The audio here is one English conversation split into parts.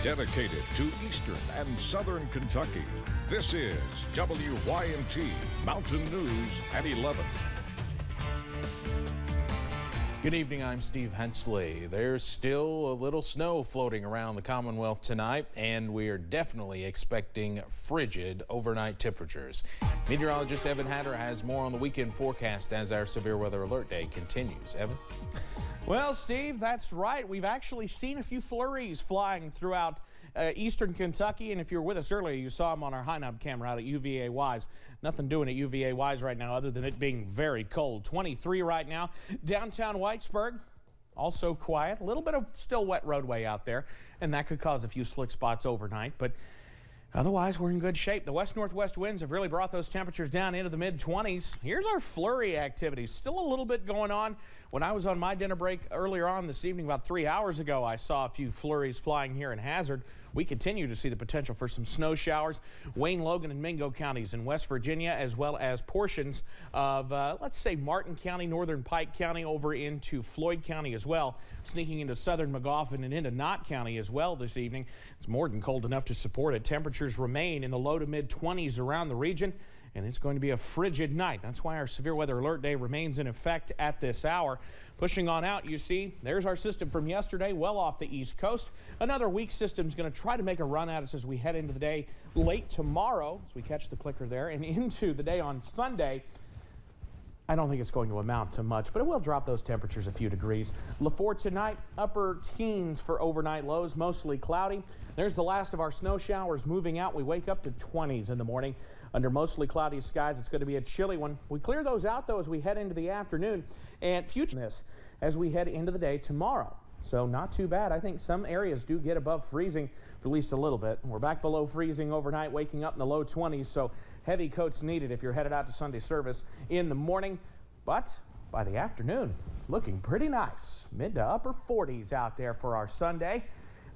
dedicated to Eastern and Southern Kentucky. This is WYMT Mountain News at 11. Good evening, I'm Steve Hensley. There's still a little snow floating around the Commonwealth tonight, and we are definitely expecting frigid overnight temperatures. Meteorologist Evan Hatter has more on the weekend forecast as our severe weather alert day continues. Evan? Well, Steve, that's right. We've actually seen a few flurries flying throughout eastern Kentucky, and if you were with us earlier, you saw them on our high knob camera out at UVA-Wise. Nothing doing at UVA-Wise right now other than it being very cold. 23 right now. Downtown Whitesburg, also quiet. A little bit of still wet roadway out there, and that could cause a few slick spots overnight, but otherwise, we're in good shape. The west-northwest winds have really brought those temperatures down into the mid-20s. Here's our flurry activity. Still a little bit going on. When I was on my dinner break earlier on this evening, about 3 hours ago, I saw a few flurries flying here in Hazard. We continue to see the potential for some snow showers. Wayne, Logan, and Mingo counties in West Virginia, as well as portions of, let's say, Martin County, northern Pike County, over into Floyd County as well, sneaking into southern Magoffin and into Knott County as well this evening. It's more than cold enough to support it. Temperatures remain in the low to mid-20s around the region, and it's going to be a frigid night. That's why our severe weather alert day remains in effect at this hour. Pushing on out, you see, there's our system from yesterday, well off the East Coast. Another weak system is going to try to make a run at us as we head into the day late tomorrow, as we catch the clicker there, and into the day on Sunday. I don't think it's going to amount to much, but it will drop those temperatures a few degrees. For tonight, upper teens for overnight lows, mostly cloudy. There's the last of our snow showers moving out. We wake up to 20s in the morning. Under mostly cloudy skies, it's going to be a chilly one. We clear those out, though, as we head into the afternoon, and future this as we head into the day tomorrow. So not too bad. I think some areas do get above freezing for at least a little bit. We're back below freezing overnight, waking up in the low 20s, so heavy coats needed if you're headed out to Sunday service in the morning. But by the afternoon, looking pretty nice. Mid to upper 40s out there for our Sunday.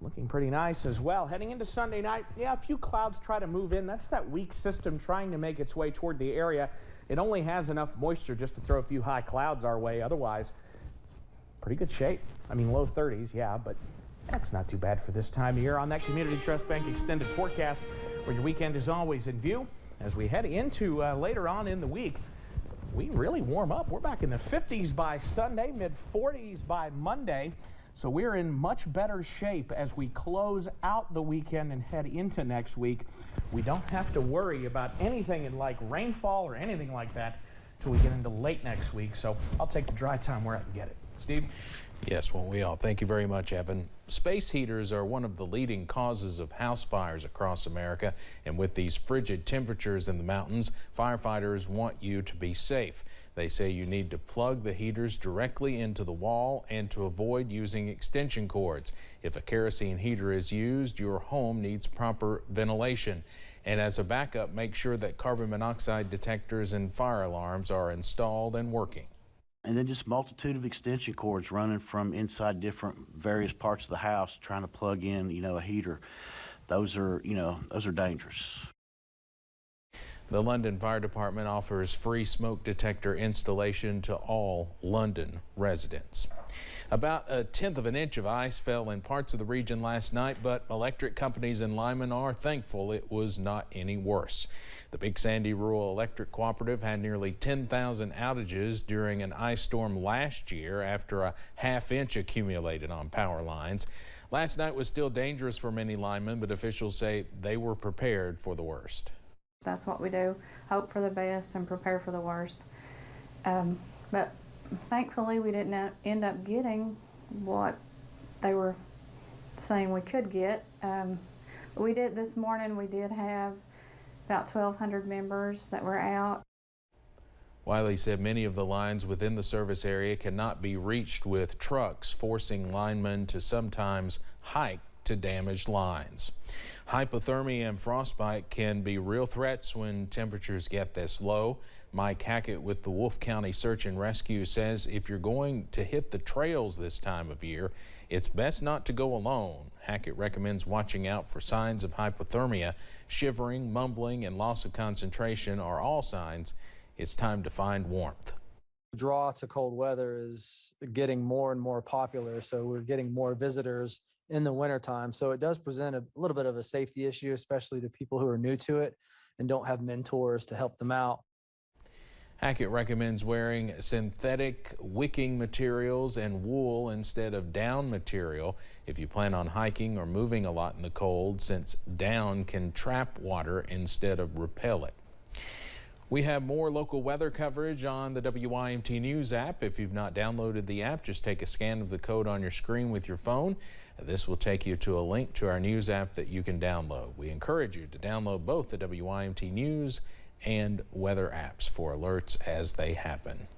Looking pretty nice as well. Heading into Sunday night, yeah, a few clouds try to move in. That's that weak system trying to make its way toward the area. It only has enough moisture just to throw a few high clouds our way. Otherwise, pretty good shape. I mean, low 30s, yeah, but that's not too bad for this time of year. On that Community Trust Bank extended forecast, where your weekend is always in view. As we head into later on in the week, we really warm up. We're back in the 50s by Sunday, mid-40s by Monday. So we're in much better shape as we close out the weekend and head into next week. We don't have to worry about anything in like rainfall or anything like that till we get into late next week. So I'll take the dry time where I can get it. Steve? Yes, won't we all? Thank you very much, Evan. Space heaters are one of the leading causes of house fires across America, and with these frigid temperatures in the mountains, firefighters want you to be safe. They say you need to plug the heaters directly into the wall and to avoid using extension cords. If a kerosene heater is used, your home needs proper ventilation. And as a backup, make sure that carbon monoxide detectors and fire alarms are installed and working. And then just multitude of extension cords running from inside different various parts of the house trying to plug in, a heater. Those are dangerous. The London Fire Department offers free smoke detector installation to all London residents. About 1/10 of an inch of ice fell in parts of the region last night, but electric companies in Lyman are thankful it was not any worse. The Big Sandy Rural Electric Cooperative had nearly 10,000 outages during an ice storm last year after a half-inch accumulated on power lines. Last night was still dangerous for many linemen, but officials say they were prepared for the worst. That's what we do, hope for the best and prepare for the worst. But thankfully we didn't end up getting what they were saying we could get. We did this morning, we did have about 1,200 members that were out. Wiley said many of the lines within the service area cannot be reached with trucks, forcing linemen to sometimes hike to damaged lines. Hypothermia and frostbite can be real threats when temperatures get this low. Mike Hackett with the Wolfe County Search and Rescue says if you're going to hit the trails this time of year, it's best not to go alone. Hackett recommends watching out for signs of hypothermia. Shivering, mumbling, and loss of concentration are all signs it's time to find warmth. Draw to cold weather is getting more and more popular, so we're getting more visitors in the wintertime. So it does present a little bit of a safety issue, especially to people who are new to it and don't have mentors to help them out. Hackett recommends wearing synthetic wicking materials and wool instead of down material if you plan on hiking or moving a lot in the cold, since down can trap water instead of repel it. We have more local weather coverage on the WYMT News app. If you've not downloaded the app, just take a scan of the code on your screen with your phone. This will take you to a link to our news app that you can download. We encourage you to download both the WYMT News and weather apps for alerts as they happen.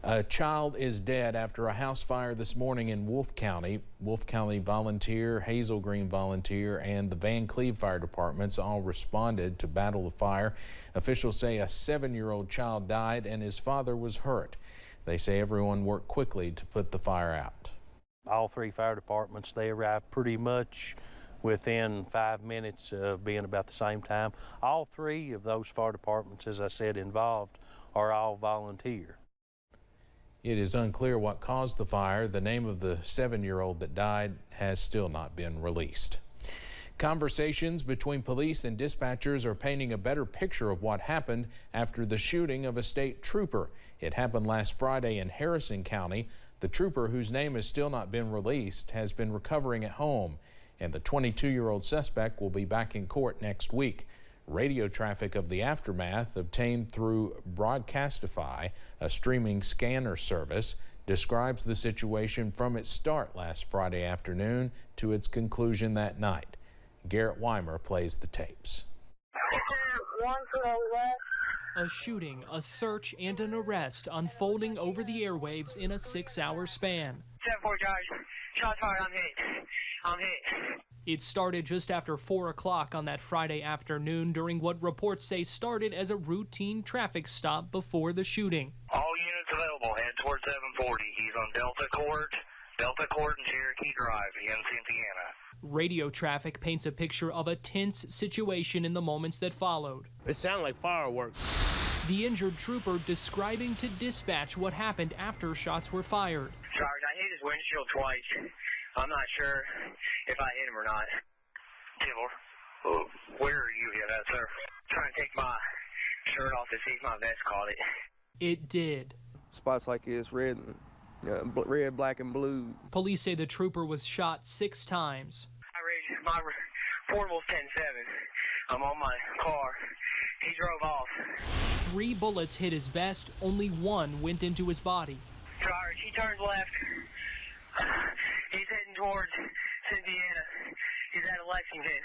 A child is dead after a house fire this morning in Wolfe County. Wolfe County Volunteer, Hazel Green Volunteer, and the Van Cleve Fire Departments all responded to battle the fire. Officials say a 7-year-old child died and his father was hurt. They say everyone worked quickly to put the fire out. All 3 fire departments, they arrived pretty much within 5 minutes of being about the same time. All 3 of those fire departments, as I said, involved are all volunteer. It is unclear what caused the fire. The name of the 7-year-old that died has still not been released. Conversations between police and dispatchers are painting a better picture of what happened after the shooting of a state trooper. It happened last Friday in Harrison County. The trooper, whose name has still not been released, has been recovering at home, and the 22-year-old suspect will be back in court next week. Radio traffic of the aftermath obtained through Broadcastify, a streaming scanner service, describes the situation from its start last Friday afternoon to its conclusion that night. Garrett Weimer plays the tapes. A shooting, a search, and an arrest unfolding over the airwaves in a 6-hour span. 7-4 Charge, shots fired, I'm hit. It started just after 4 o'clock on that Friday afternoon during what reports say started as a routine traffic stop before the shooting. All units available, head towards 740. He's on Delta Court and Cherokee Drive in Cynthiana. Radio traffic paints a picture of a tense situation in the moments that followed. It sounded like fireworks. The injured trooper describing to dispatch what happened after shots were fired. Sarge, I hit his windshield twice. I'm not sure if I hit him or not. Taylor, where are you hit at, sir? Trying to take my shirt off to see if my vest caught it. It did. Spots like this, red, black, and blue. Police say the trooper was shot 6 times. My portable's 10-7. I'm on my car. He drove off. 3 bullets hit his vest. Only 1 went into his body. Sarge, he turns left. He's heading towards Cynthiana. He's out of Lexington.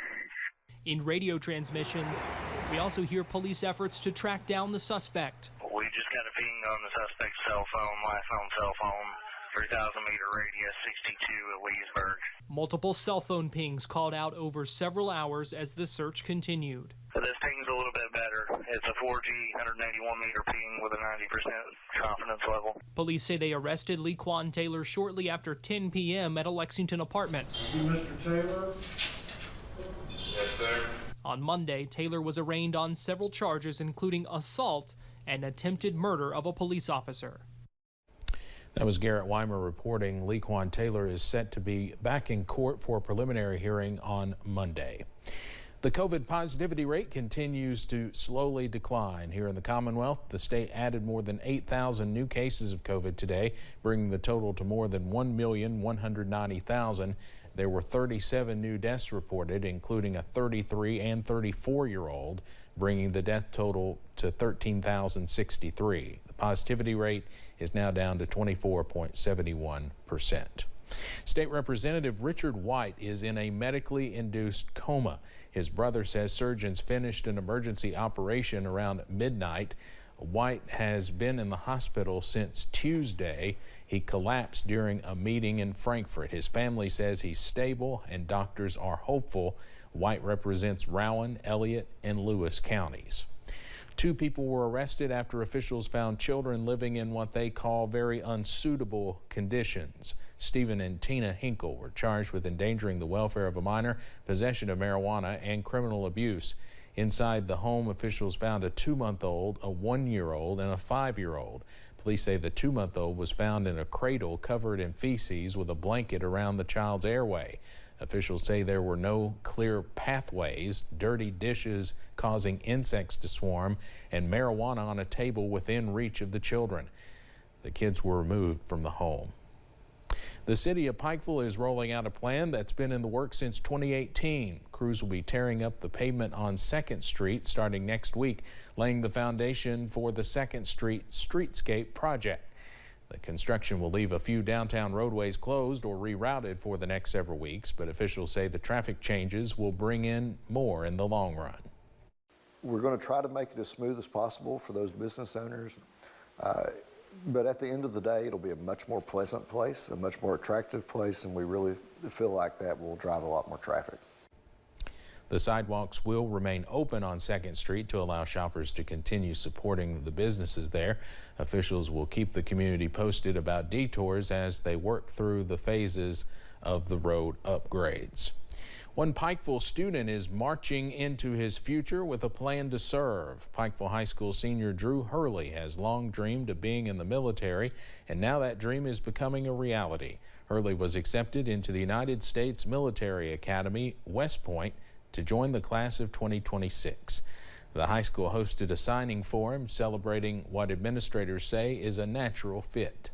In radio transmissions, we also hear police efforts to track down the suspect. We just got a ping on the suspect's cell phone, my cell phone, 3,000-meter radius, 62 at Leesburg. Multiple cell phone pings called out over several hours as the search continued. So this ping's a little bit better. It's a 4G 181-meter ping with a 90% confidence level. Police say they arrested Lequan Taylor shortly after 10 p.m. at a Lexington apartment. Mr. Taylor? Yes, sir. On Monday, Taylor was arraigned on several charges, including assault and attempted murder of a police officer. That was Garrett Weimer reporting. Lequan Taylor is set to be back in court for a preliminary hearing on Monday. The COVID positivity rate continues to slowly decline. Here in the Commonwealth, the state added more than 8,000 new cases of COVID today, bringing the total to more than 1,190,000. There were 37 new deaths reported, including a 33 and 34-year-old, bringing the death total to 13,063. The positivity rate is now down to 24.71%. State Representative Richard White is in a medically induced coma. His brother says surgeons finished an emergency operation around midnight. White has been in the hospital since Tuesday. He collapsed during a meeting in Frankfort. His family says he's stable and doctors are hopeful. White represents Rowan, Elliott, and Lewis counties. 2 people were arrested after officials found children living in what they call very unsuitable conditions. Stephen and Tina Hinkle were charged with endangering the welfare of a minor, possession of marijuana, and criminal abuse. Inside the home, officials found a 2-month-old, a 1-year-old, and a 5-year-old. Police say the 2-month-old was found in a cradle covered in feces with a blanket around the child's airway. Officials say there were no clear pathways, dirty dishes causing insects to swarm, and marijuana on a table within reach of the children. The kids were removed from the home. The city of Pikeville is rolling out a plan that's been in the works since 2018. Crews will be tearing up the pavement on 2nd Street starting next week, laying the foundation for the 2nd Street Streetscape project. The construction will leave a few downtown roadways closed or rerouted for the next several weeks, but officials say the traffic changes will bring in more in the long run. We're going to try to make it as smooth as possible for those business owners. But at the end of the day, it'll be a much more pleasant place, a much more attractive place, and we really feel like that will drive a lot more traffic. The sidewalks will remain open on 2nd Street to allow shoppers to continue supporting the businesses there. Officials will keep the community posted about detours as they work through the phases of the road upgrades. One Pikeville student is marching into his future with a plan to serve. Pikeville High School senior Drew Hurley has long dreamed of being in the military, and now that dream is becoming a reality. Hurley was accepted into the United States Military Academy, West Point, to join the class of 2026. The high school hosted a signing for him, celebrating what administrators say is a natural fit.